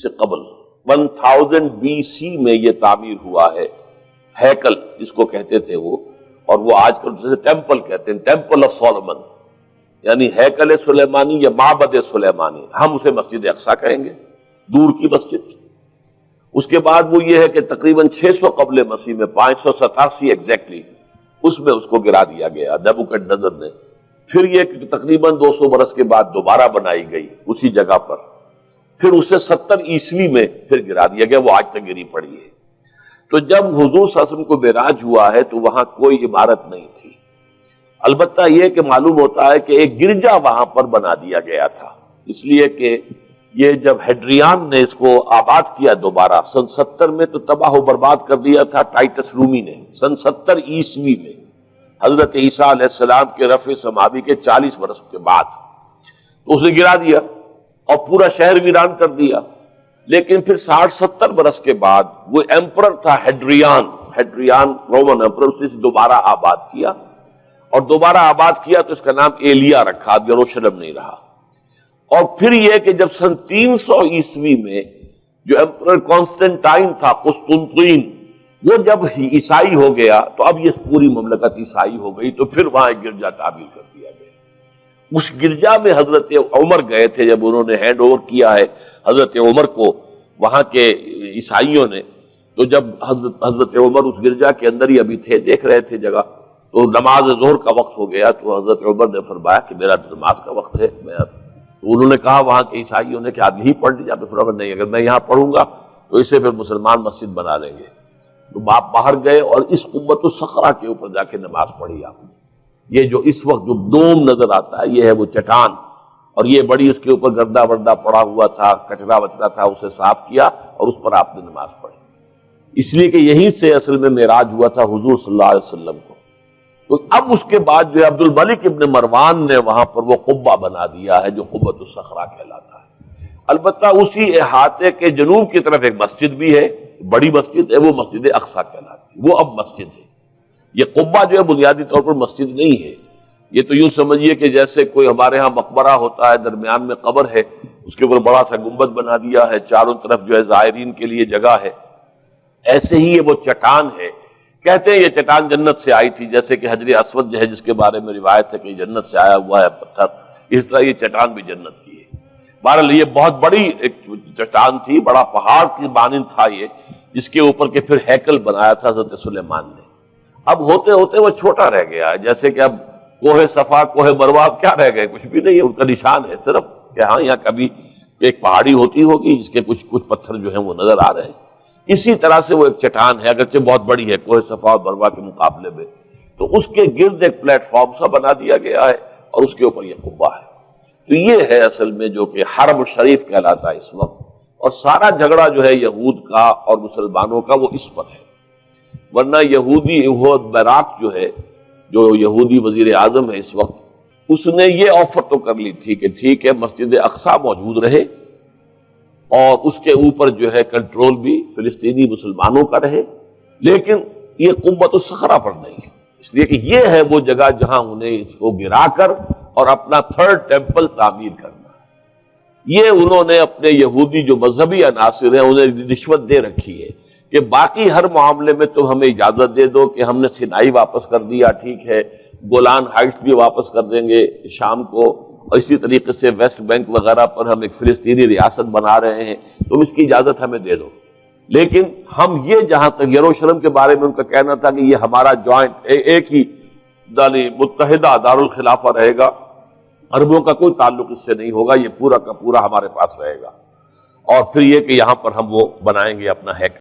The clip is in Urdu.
سے قبل 1000 BC میں یہ تعمیر ہوا ہے ہیکل جس کو کہتے تھے وہ، اور وہ آج کل ٹیمپل کہتے ہیں، ٹیمپل آف سولومن، یعنی ہیکل سلیمانی یا معبد سلیمانی، ہم اسے مسجد اقصی کہیں گے، دور کی مسجد۔ اس کے بعد وہ یہ ہے کہ تقریباً 600 قبل مسیح میں 587 ایگزیکٹلی اس میں اس کو گرا دیا گیا نیبوکڈنیزر نے۔ پھر یہ کہ تقریباً 200 برس کے بعد دوبارہ بنائی گئی اسی جگہ پر، پھر اسے 70 عیسوی میں پھر گرا دیا گیا، وہ آج تک گری پڑی ہے۔ تو جب حضور صلی اللہ علیہ وسلم کو معراج ہوا ہے تو وہاں کوئی عمارت نہیں تھی، البتہ یہ کہ معلوم ہوتا ہے کہ ایک گرجا وہاں پر بنا دیا گیا تھا، اس لیے کہ یہ جب ہیڈریان نے اس کو آباد کیا دوبارہ سن 70 میں تو تباہ و برباد کر دیا تھا ٹائٹس رومی نے سن 70 عیسوی میں، حضرت عیسیٰ علیہ السلام کے رفع سماوی کے 40 برس کے بعد تو اس نے گرا دیا اور پورا شہر ویران کر دیا۔ لیکن پھر 60-70 برس کے بعد وہ ایمپرر تھا ہیڈریان رومن ایمپرر، اس نے دوبارہ آباد کیا، اور دوبارہ آباد کیا تو اس کا نام ایلیا رکھا، اب یروشلم نہیں رہا۔ اور پھر یہ کہ جب سن 300 عیسوی میں جو ایمپرر کانسٹنٹائن تھا قسطنطین، وہ جب عیسائی ہو گیا تو اب یہ پوری مملکت عیسائی ہو گئی، تو پھر وہاں ایک گرجا تعمیر کر دیا گیا۔ اس گرجا میں حضرت عمر گئے تھے، جب انہوں نے ہینڈ اوور کیا ہے حضرت عمر کو وہاں کے عیسائیوں نے، تو جب حضرت عمر اس گرجا کے اندر ہی ابھی تھے، دیکھ رہے تھے جگہ، تو نماز ظہر کا وقت ہو گیا، تو حضرت عمر نے فرمایا کہ میرا نماز کا وقت ہے، تو انہوں نے کہا وہاں کے عیسائیوں نے کہ آپ یہی پڑھ لیجیے، آپ نے فرمایا نہیں، اگر میں یہاں پڑھوں گا تو اسے پھر مسلمان مسجد بنا لیں گے۔ تو باپ باہر گئے اور اس قبۃ الصخرہ کے اوپر جا کے نماز پڑھی آپ نے۔ یہ جو اس وقت جو دوم نظر آتا ہے یہ ہے وہ چٹان، اور یہ بڑی اس کے اوپر گردہ وردہ پڑا ہوا تھا، کچرا وچرا تھا، اسے صاف کیا اور اس پر آپ نے نماز پڑھی، اس لیے کہ یہیں سے اصل میں معراج ہوا تھا حضور صلی اللہ علیہ وسلم کو۔ تو اب اس کے بعد جو عبد الملک ابن مروان نے وہاں پر وہ قبہ بنا دیا ہے جو قبۃ الصخرہ کہلاتا ہے۔ البتہ اسی احاطے کے جنوب کی طرف ایک مسجد بھی ہے، بڑی مسجد ہے، وہ مسجد اقصی کہلاتی ہے، وہ اب مسجد ہے۔ یہ قبہ جو ہے بنیادی طور پر مسجد نہیں ہے، یہ تو یوں سمجھیے کہ جیسے کوئی ہمارے ہاں مقبرہ ہوتا ہے، درمیان میں قبر ہے، اس کے اوپر بڑا سا گنبد بنا دیا ہے، چاروں طرف جو ہے زائرین کے لیے جگہ ہے، ایسے ہی یہ وہ چٹان ہے۔ کہتے ہیں یہ چٹان جنت سے آئی تھی، جیسے کہ حجر اسود جو ہے جس کے بارے میں روایت ہے کہ جنت سے آیا ہوا ہے پتھر، اس طرح یہ چٹان بھی جنت کی ہے۔ بہرحال یہ بہت بڑی ایک چٹان تھی، بڑا پہاڑ کی مانند تھا یہ، جس کے اوپر کے پھر ہیکل بنایا تھا حضرت سلیمان نے۔ اب ہوتے ہوتے وہ چھوٹا رہ گیا ہے، جیسے کہ اب کوہ صفا کوہ مروہ کیا رہ گئے، کچھ بھی نہیں ہے، ان کا نشان ہے صرف کہ ہاں یہاں کبھی ایک پہاڑی ہوتی ہوگی جس کے کچھ پتھر جو ہیں وہ نظر آ رہے ہیں۔ اسی طرح سے وہ ایک چٹان ہے، اگرچہ بہت بڑی ہے کوہ صفا اور مروہ کے مقابلے میں، تو اس کے گرد ایک پلیٹ فارم سا بنا دیا گیا ہے اور اس کے اوپر یہ قبہ ہے۔ تو یہ ہے اصل میں جو کہ حرم الشریف کہلاتا ہے اس وقت، اور سارا جھگڑا جو ہے یہود کا اور مسلمانوں کا وہ اس پر ہے۔ ورنہ یہودی یہود بیراق جو ہے، جو یہودی وزیر اعظم ہے اس وقت، اس نے یہ آفر تو کر لی تھی کہ ٹھیک ہے مسجد اقصی موجود رہے اور اس کے اوپر جو ہے کنٹرول بھی فلسطینی مسلمانوں کا رہے، لیکن یہ قبۃ الصخرہ پر نہیں ہے، اس لیے کہ یہ ہے وہ جگہ جہاں انہیں اس کو گرا کر اور اپنا تھرڈ ٹیمپل تعمیر کرنا ہے۔ یہ انہوں نے اپنے یہودی جو مذہبی عناصر ہیں انہیں رشوت دے رکھی ہے کہ باقی ہر معاملے میں تم ہمیں اجازت دے دو کہ ہم نے سینائی واپس کر دیا، ٹھیک ہے، گولان ہائٹس بھی واپس کر دیں گے شام کو، اور اسی طریقے سے ویسٹ بینک وغیرہ پر ہم ایک فلسطینی ریاست بنا رہے ہیں، تم اس کی اجازت ہمیں دے دو، لیکن ہم یہ جہاں تک یروشلم کے بارے میں ان کا کہنا تھا کہ یہ ہمارا جوائنٹ ایک ہی متحدہ دارالخلافہ رہے گا، عربوں کا کوئی تعلق اس سے نہیں ہوگا، یہ پورا کا پورا ہمارے پاس رہے گا، اور پھر یہ کہ یہاں پر ہم وہ بنائیں گے اپنا ہیکل۔